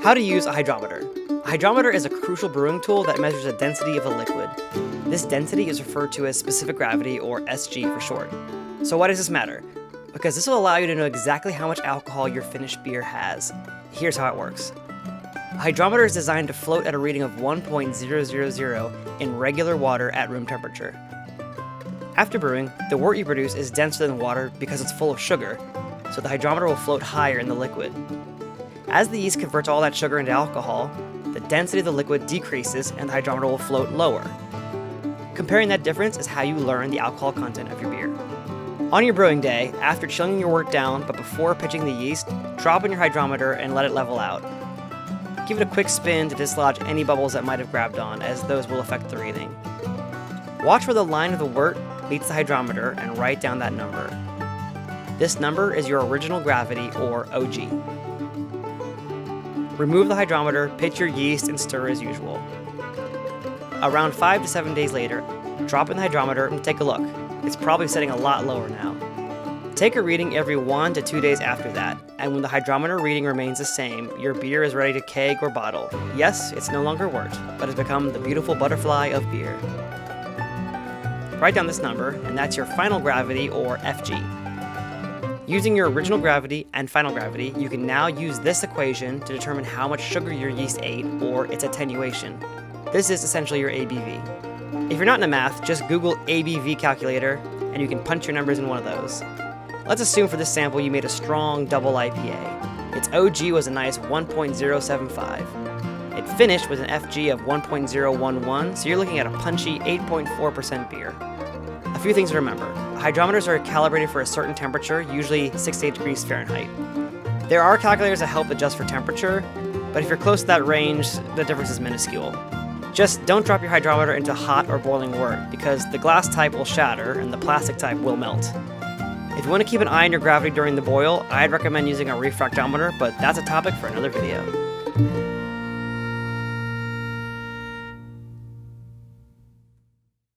How to use a hydrometer. A hydrometer is a crucial brewing tool that measures the density of a liquid. This density is referred to as specific gravity, or SG for short. So why does this matter? Because this will allow you to know exactly how much alcohol your finished beer has. Here's how it works. A hydrometer is designed to float at a reading of 1.000 in regular water at room temperature. After brewing, the wort you produce is denser than water because it's full of sugar, so the hydrometer will float higher in the liquid. As the yeast converts all that sugar into alcohol, the density of the liquid decreases and the hydrometer will float lower. Comparing that difference is how you learn the alcohol content of your beer. On your brewing day, after chilling your wort down but before pitching the yeast, drop in your hydrometer and let it level out. Give it a quick spin to dislodge any bubbles that might have grabbed on, as those will affect the reading. Watch where the line of the wort meets the hydrometer and write down that number. This number is your original gravity, or OG. Remove the hydrometer, pitch your yeast, and stir as usual. Around 5 to 7 days later, drop in the hydrometer and take a look. It's probably setting a lot lower now. Take a reading every 1 to 2 days after that, and when the hydrometer reading remains the same, your beer is ready to keg or bottle. Yes, it's no longer wort, but has become the beautiful butterfly of beer. Write down this number, and that's your final gravity, or FG. Using your original gravity and final gravity, you can now use this equation to determine how much sugar your yeast ate, or its attenuation. This is essentially your ABV. If you're not into math, just Google ABV calculator, and you can punch your numbers in one of those. Let's assume for this sample you made a strong double IPA. Its OG was a nice 1.075. It finished with an FG of 1.011, so you're looking at a punchy 8.4% beer. A few things to remember. Hydrometers are calibrated for a certain temperature, usually 6 to 8 degrees Fahrenheit. There are calculators that help adjust for temperature, but if you're close to that range, the difference is minuscule. Just don't drop your hydrometer into hot or boiling wort, because the glass type will shatter and the plastic type will melt. If you want to keep an eye on your gravity during the boil, I'd recommend using a refractometer, but that's a topic for another video.